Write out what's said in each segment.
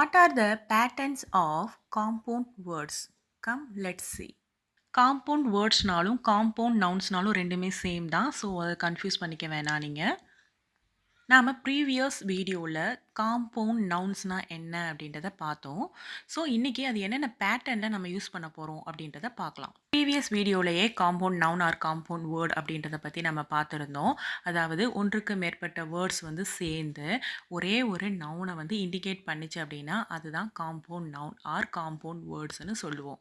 What are the patterns of compound words? Come, let's see. Compound வேர்ட்ஸ்னாலும் compound நவுன்ஸ்னாலும் ரெண்டுமே same தான். So அதை கன்ஃபியூஸ் பண்ணிக்க வேணாம் நீங்கள். நாம் ப்ரீவியஸ் வீடியோவில் காம்பவுண்ட் நவுன்ஸ்னால் என்ன அப்படின்றத பார்த்தோம். ஸோ இன்றைக்கி அது என்னென்ன பேட்டர்னில் நம்ம யூஸ் பண்ண போகிறோம் அப்படின்றத பார்க்கலாம். ப்ரீவியஸ் வீடியோலையே compound noun or compound word அப்படின்றத பற்றி நம்ம பார்த்துருந்தோம். அதாவது ஒன்றுக்கு மேற்பட்ட வேர்ட்ஸ் வந்து சேர்ந்து ஒரே ஒரு நவுனை வந்து இண்டிகேட் பண்ணிச்சு அப்படின்னா அதுதான் காம்பவுண்ட் நவுன் ஆர் காம்பவுண்ட் வேர்ட்ஸ்னு சொல்லுவோம்.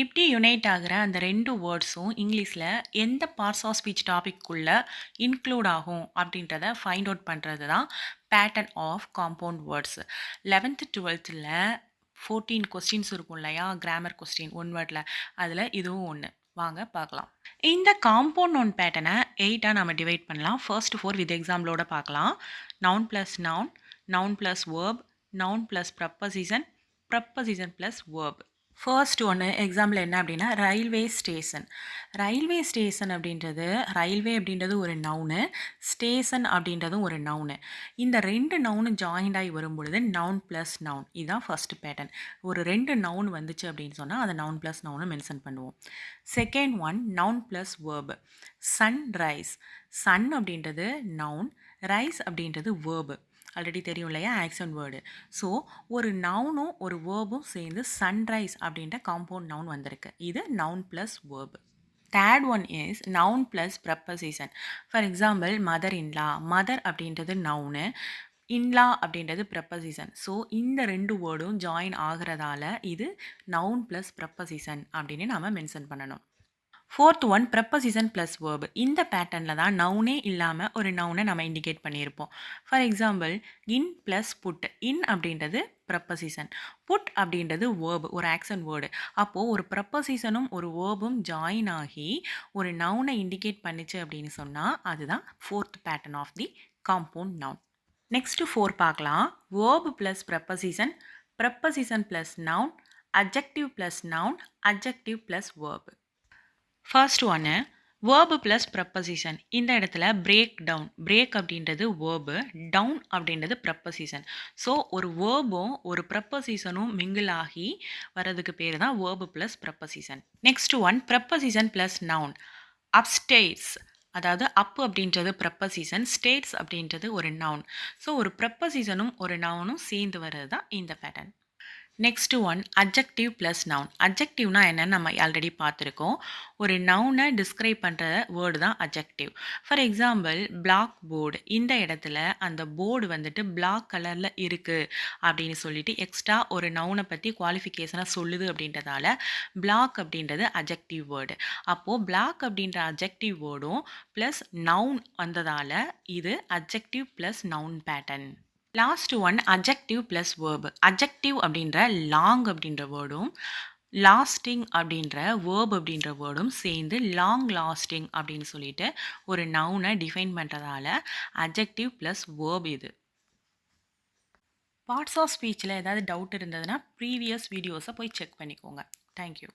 இப்படி யுனைட் ஆகிற அந்த ரெண்டு வேர்ட்ஸும் இங்கிலீஷில் எந்த பார்ட்ஸ் ஆஃப் ஸ்பீச் டாபிக்குள்ளே இன்க்ளூட் ஆகும் அப்படின்றத ஃபைண்ட் அவுட் பண்ணுறது தான் pattern of compound words. 11th 12th 14 questions இருக்கும் இல்லையா, கிராமர் கொஸ்டின் ஒன் வேர்டில், அதில் இதுவும் ஒன்று. வாங்க பார்க்கலாம். இந்த காம்பவுண்ட் நவுன் பேட்டர்னை 8ஆக நம்ம டிவைட் பண்ணலாம். ஃபர்ஸ்ட் 4 வித் எக்ஸாம்பிளோட பார்க்கலாம். Noun plus noun, noun plus verb, noun plus preposition, preposition plus verb. First ஒன்று எக்ஸாம்பிள் என்ன அப்படின்னா ரயில்வே ஸ்டேஷன். ரயில்வே ஸ்டேஷன் அப்படின்றது, ரயில்வே அப்படின்றது ஒரு நவுனு, ஸ்டேஷன் அப்படின்றதும் ஒரு நவுனு. இந்த ரெண்டு நவுனு ஜாயிண்ட் ஆகி வரும் பொழுது நவுன் ப்ளஸ் நவுன், இதுதான் ஃபர்ஸ்ட் பேட்டர்ன். ஒரு ரெண்டு நவுன் வந்துச்சு அப்படின்னு சொன்னால் அதை நவுன் ப்ளஸ் நவுனு மென்ஷன் பண்ணுவோம். Second one noun plus verb. Sun rise, sun அப்படின்றது நவுன், ரைஸ் அப்படின்றது வேர்பு. ஆல்ரெடி தெரியும் இல்லையா, ஆக்ஷன் வேர்டு. ஸோ ஒரு நவுனும் ஒரு வேர்பும் சேர்ந்து சன்ரைஸ் அப்படின்ற காம்பவுண்ட் நவுன் வந்திருக்கு. இது noun plus verb. Third one is noun plus preposition. For example mother in law, mother அப்படின்றது நவுனு, இன்லா அப்படின்றது ப்ரப்பசிஷன். ஸோ இந்த ரெண்டு வேர்டும் ஜாயின் ஆகிறதால இது நவுன் ப்ளஸ் ப்ரப்பசிஷன் அப்படின்னு நாம் மென்ஷன் பண்ணணும். Fourth one preposition plus verb. இந்த பேட்டர்னில் தான் நவுனே இல்லாமல் ஒரு நவுனை நம்ம இண்டிகேட் பண்ணியிருப்போம். For example in plus put, in அப்படின்றது ப்ரப்பசிஷன், புட் அப்படின்றது வேர்பு, ஒரு ஆக்ஷன் வேர்டு. அப்போது ஒரு ப்ரப்பசிஷனும் ஒரு வேர்பும் ஜாயின் ஆகி ஒரு நவுனை இண்டிகேட் பண்ணிச்சு அப்படின்னு சொன்னால் அதுதான் fourth pattern of the compound noun. Next 4 பார்க்கலாம். Verb plus preposition, preposition plus noun, adjective plus noun, adjective plus verb. First ஒன்று வேர்பு ப்ளஸ் ப்ரப்பசிஷன். இந்த இடத்துல பிரேக் டவுன், பிரேக் அப்படின்றது வேர்பு, டவுன் அப்படின்றது ப்ரப்பசிஷன். ஸோ ஒரு வேர்பும் ஒரு ப்ரப்பசிஷனும் மிங்கிள் ஆகி வர்றதுக்கு பேர் தான் verb plus preposition. Next one preposition plus noun. Upstairs, அதாவது அப் அப்படின்றது ப்ரப்பசிஷன், ஸ்டேட்ஸ் அப்படின்றது ஒரு நவுன். ஸோ ஒரு ப்ரப்பசிஷனும் ஒரு நவுனும் சேர்ந்து வர்றது தான் இந்த pattern. Next one adjective plus noun. அட்ஜெக்டிவ்னா என்னன்னு நம்ம ஆல்ரெடி பார்த்துருக்கோம். ஒரு நவுனை டிஸ்கிரைப் பண்ணுற வேர்டு தான் adjective. For example black board, இந்த இடத்துல அந்த போர்டு வந்துட்டு பிளாக் கலரில் இருக்குது அப்படின்னு சொல்லிட்டு எக்ஸ்ட்ரா ஒரு நவுனை பற்றி குவாலிஃபிகேஷனாக சொல்லுது அப்படின்றதால பிளாக் அப்படின்றது அட்ஜெக்டிவ் வேர்டு. அப்போது பிளாக் அப்படின்ற அட்ஜெக்டிவ் வேர்டும் ப்ளஸ் நவுன் வந்ததால் இது adjective plus noun pattern. Last one adjective plus verb. Adjective அப்படின்ற லாங் அப்படின்ற வேர்டும் லாஸ்டிங் அப்படின்ற வேர்ப் அப்படின்ற வேர்டும் சேர்ந்து லாங் லாஸ்டிங் அப்படின்னு சொல்லிட்டு ஒரு நவுனை டிஃபைன் பண்ணுறதால அட்ஜெக்டிவ் ப்ளஸ் வேர்ப் இது. பார்ட்ஸ் ஆஃப் ஸ்பீச்சில் ஏதாவது டவுட் இருந்ததுன்னா ப்ரீவியஸ் வீடியோஸை போய் செக் பண்ணிக்கோங்க. தேங்க்யூ.